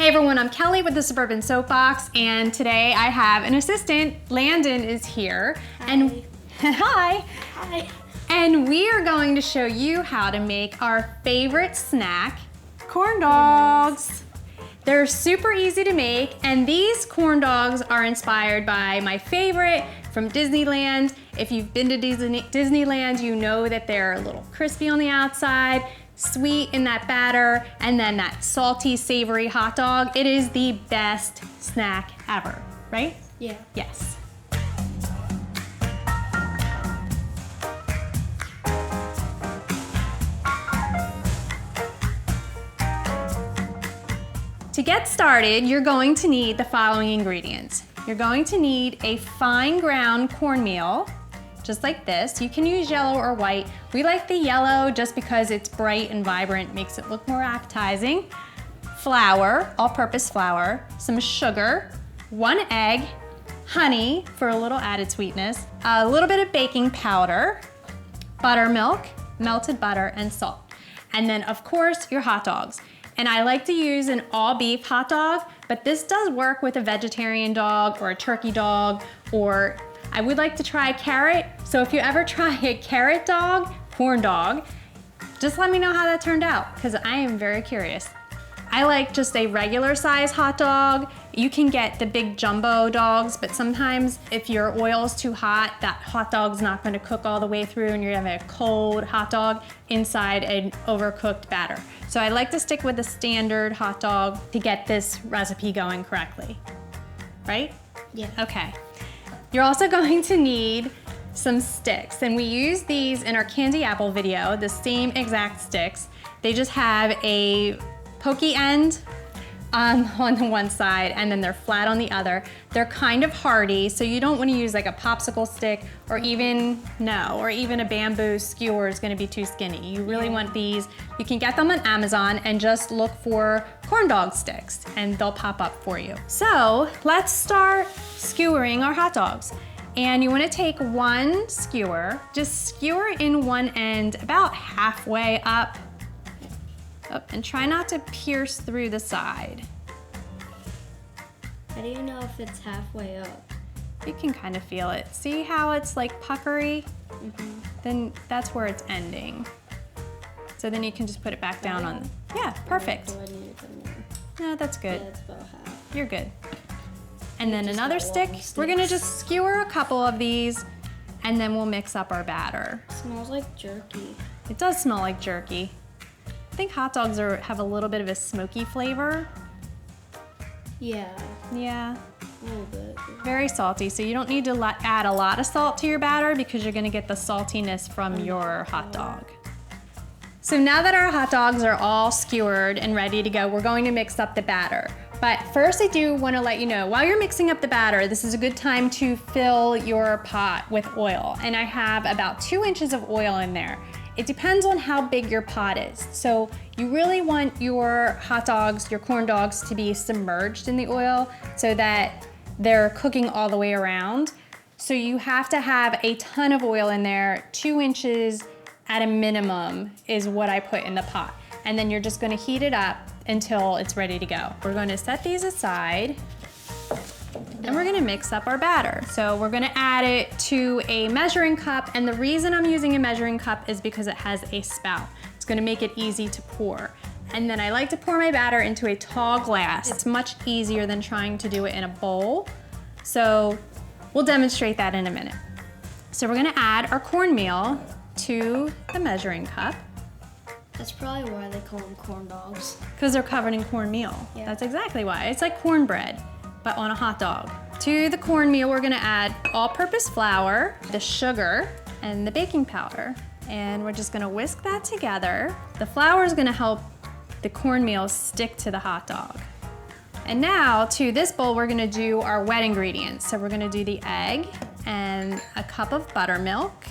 Hey everyone, I'm Kelly with the Suburban Soapbox, and today I have an assistant. Landon is here. Hi. And hi. Hi. And we are going to show you how to make our favorite snack, corn dogs. They're super easy to make, and these corn dogs are inspired by my favorite from Disneyland. If you've been to Disneyland, you know that they're a little crispy on the outside, sweet in that batter, and then that salty, savory hot dog. It is the best snack ever, right? Yeah. Yes. To get started, you're going to need the following ingredients. You're going to need a fine ground cornmeal, just like this. You can use yellow or white. We like the yellow just because it's bright and vibrant, makes it look more appetizing. Flour, all-purpose flour, some sugar, 1 egg, honey for a little added sweetness, a little bit of baking powder, buttermilk, melted butter, and salt. And then, of course, your hot dogs. And I like to use an all beef hot dog, but this does work with a vegetarian dog or a turkey dog, or I would like to try carrot. So if you ever try a carrot dog, corn dog, just let me know how that turned out, because I am very curious. I like just a regular size hot dog. You can get the big jumbo dogs, but sometimes if your oil is too hot, that hot dog's not gonna cook all the way through and you're gonna have a cold hot dog inside an overcooked batter. So I like to stick with the standard hot dog to get this recipe going correctly, right? Yeah. Okay. You're also going to need some sticks, and we use these in our candy apple video, the same exact sticks. They just have a pokey end on the one side and then they're flat on the other. They're kind of hardy, so you don't want to use like a popsicle stick or even a bamboo skewer is going to be too skinny. You really want these. You can get them on Amazon and just look for corn dog sticks and they'll pop up for you. So let's start skewering our hot dogs. And you want to take one skewer, just skewer in one end about halfway up. And try not to pierce through the side. How do you know if it's halfway up? You can kind of feel it. See how it's like puckery? Mm-hmm. Then that's where it's ending. So then you can just put it back down on, yeah, perfect. Do I need it more? No, that's good. Yeah, it's about half. You're good. And then just another got stick. long We're gonna sticks. just skewer a couple of these and then we'll mix up our batter. It smells like jerky. It does smell like jerky. I think hot dogs have a little bit of a smoky flavor. Yeah, Yeah, a little bit. very salty. So you don't need to add a lot of salt to your batter because you're gonna get the saltiness from your hot dog. So now that our hot dogs are all skewered and ready to go, we're going to mix up the batter. But first I do wanna let you know, while you're mixing up the batter, this is a good time to fill your pot with oil. And I have about 2 inches of oil in there. It depends on how big your pot is. So you really want your hot dogs, your corn dogs to be submerged in the oil so that they're cooking all the way around. So you have to have a ton of oil in there. 2 inches at a minimum is what I put in the pot. And then you're just gonna heat it up until it's ready to go. We're gonna set these aside. And we're gonna mix up our batter. So we're gonna add it to a measuring cup, and the reason I'm using a measuring cup is because it has a spout. It's gonna make it easy to pour. And then I like to pour my batter into a tall glass. It's much easier than trying to do it in a bowl. So we'll demonstrate that in a minute. So we're gonna add our cornmeal to the measuring cup. That's probably why they call them corn dogs. Because they're covered in cornmeal. Yeah. That's exactly why. It's like cornbread, but on a hot dog. To the cornmeal, we're gonna add all-purpose flour, the sugar, and the baking powder. And we're just gonna whisk that together. The flour is gonna help the cornmeal stick to the hot dog. And now, to this bowl, we're gonna do our wet ingredients. So we're gonna do the egg and a cup of buttermilk.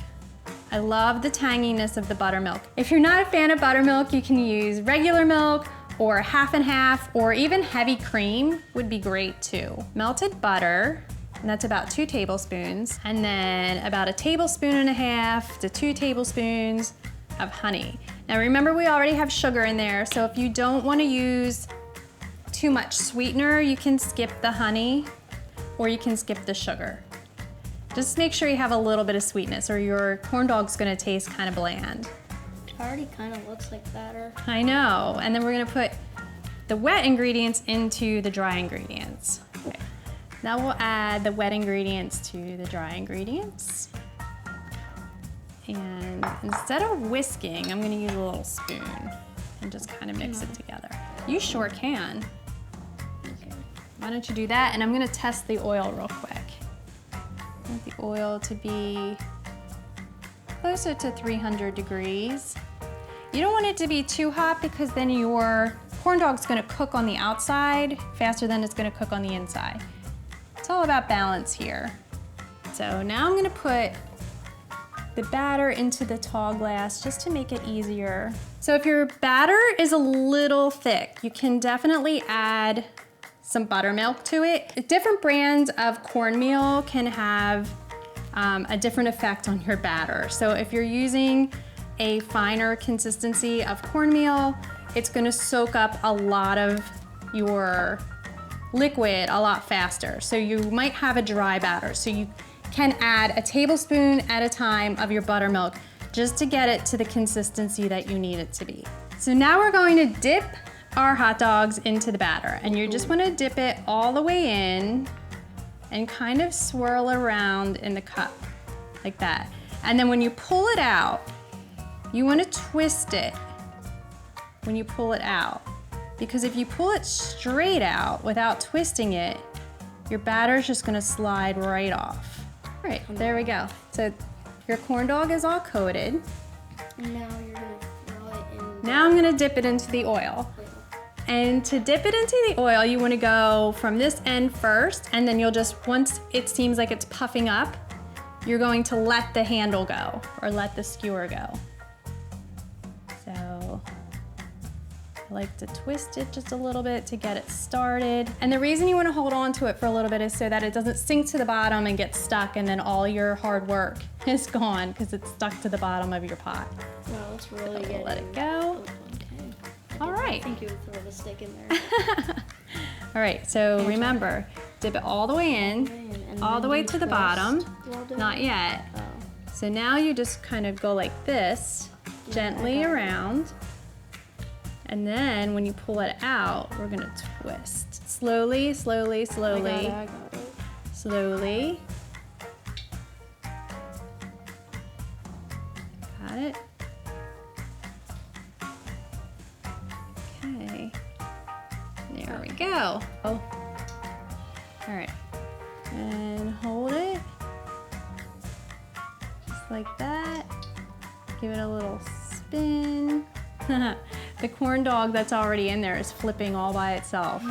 I love the tanginess of the buttermilk. If you're not a fan of buttermilk, you can use regular milk or half and half, or even heavy cream would be great too. Melted butter, and that's about 2 tablespoons, and then about 1.5 tablespoons to 2 tablespoons of honey. Now remember, we already have sugar in there, so if you don't want to use too much sweetener, you can skip the honey or you can skip the sugar. Just make sure you have a little bit of sweetness or your corn dog's gonna taste kind of bland. It already kind of looks like batter. I know. And then we're gonna put the wet ingredients into the dry ingredients. Okay. Now we'll add the wet ingredients to the dry ingredients. And instead of whisking, I'm gonna use a little spoon and just kind of mix it together. You sure can. Okay. Why don't you do that? And I'm gonna test the oil real quick. I want the oil to be closer to 300 degrees. You don't want it to be too hot because then your corn dog's gonna cook on the outside faster than it's gonna cook on the inside. It's all about balance here. So now I'm gonna put the batter into the tall glass just to make it easier. So if your batter is a little thick, you can definitely add some buttermilk to it. Different brands of cornmeal can have a different effect on your batter. So if you're using a finer consistency of cornmeal, it's gonna soak up a lot of your liquid a lot faster. So you might have a dry batter. So you can add a tablespoon at a time of your buttermilk just to get it to the consistency that you need it to be. So now we're going to dip our hot dogs into the batter, and you just want to dip it all the way in and kind of swirl around in the cup like that. And then when you pull it out, you want to twist it when you pull it out, because if you pull it straight out without twisting it, your batter is just going to slide right off. All right, there we go. So your corn dog is all coated. And now you're gonna throw it in. Now I'm gonna dip it into the oil. And to dip it into the oil, you wanna go from this end first, and then you'll just, once it seems like it's puffing up, you're going to let the handle go, or let the skewer go. So I like to twist it just a little bit to get it started. And the reason you wanna hold on to it for a little bit is so that it doesn't sink to the bottom and get stuck, and then all your hard work is gone because it's stuck to the bottom of your pot. Well, let's really So get let it go. Okay. All right. I think you would throw the stick in there. All right, so remember, dip it all the way in, And all then the way you to the twist bottom. while doing Not it? yet. Oh. So now you just kind of go like this, gently I got it. around. And then when you pull it out, we're gonna twist. Slowly, slowly, slowly, I got it. slowly. Got it? Okay. There we go. Oh. All right. And hold it. Just like that. Give it a little spin. The corn dog that's already in there is flipping all by itself.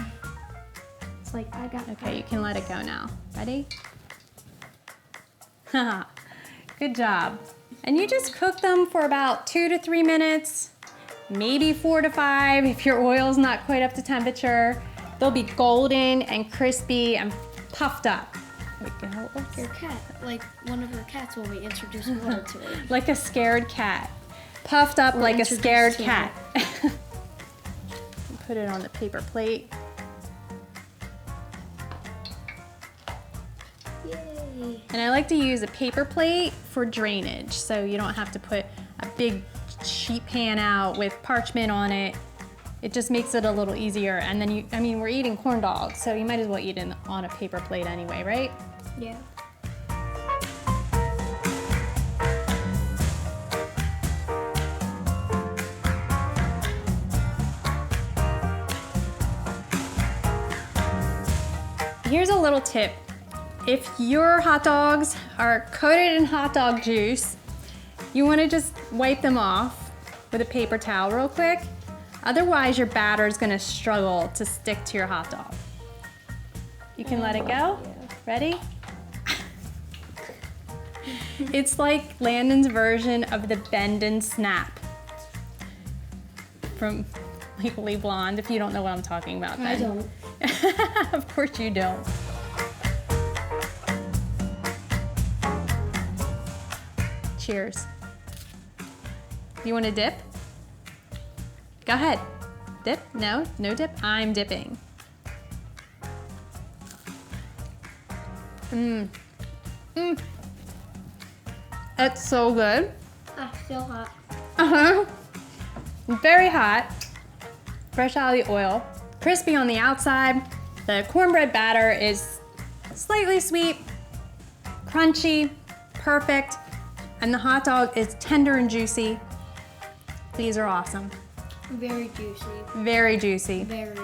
It's like I got. Okay, you can let it go now. Ready? Good job. And you just cook them for about 2 to 3 minutes, maybe 4 to 5 if your oil's not quite up to temperature. They'll be golden and crispy and puffed up. There we go. Oops. Your cat, like one of her cats when we introduce water to it. Like a scared cat. Puffed up Or like a introduced scared to cat. Put it on the paper plate. Yay! And I like to use a paper plate for drainage, so you don't have to put a big sheet pan out with parchment on it. It just makes it a little easier. And then I mean, we're eating corn dogs, so you might as well eat it on a paper plate anyway, right? Yeah. Here's a little tip. If your hot dogs are coated in hot dog juice, you want to just wipe them off with a paper towel real quick. Otherwise, your batter is going to struggle to stick to your hot dog. You can let it go. Yeah. Ready? It's like Landon's version of the bend and snap from Legally Blonde, if you don't know what I'm talking about then. I don't. Of course you don't. Cheers. You want to dip? Go ahead. Dip? No? No dip? I'm dipping. It's so good. Still hot. Uh-huh. Very hot. Fresh out of the oil. Crispy on the outside. The cornbread batter is slightly sweet, crunchy, perfect, and the hot dog is tender and juicy. These are awesome. Very juicy. Very juicy. Very.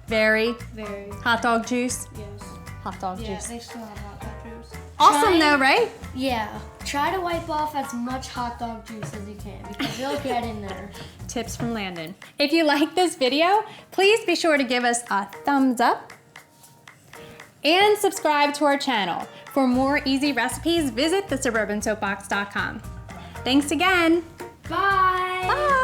Very. Very. Hot dog juice. Yes. Hot dog Yeah, juice. they still have hot dog juice. Awesome though, right? Yeah. Try to wipe off as much hot dog juice as you can because it'll get in there. Tips from Landon. If you like this video, please be sure to give us a thumbs up and subscribe to our channel. For more easy recipes, visit thesuburbansoapbox.com. Thanks again. Bye. Bye.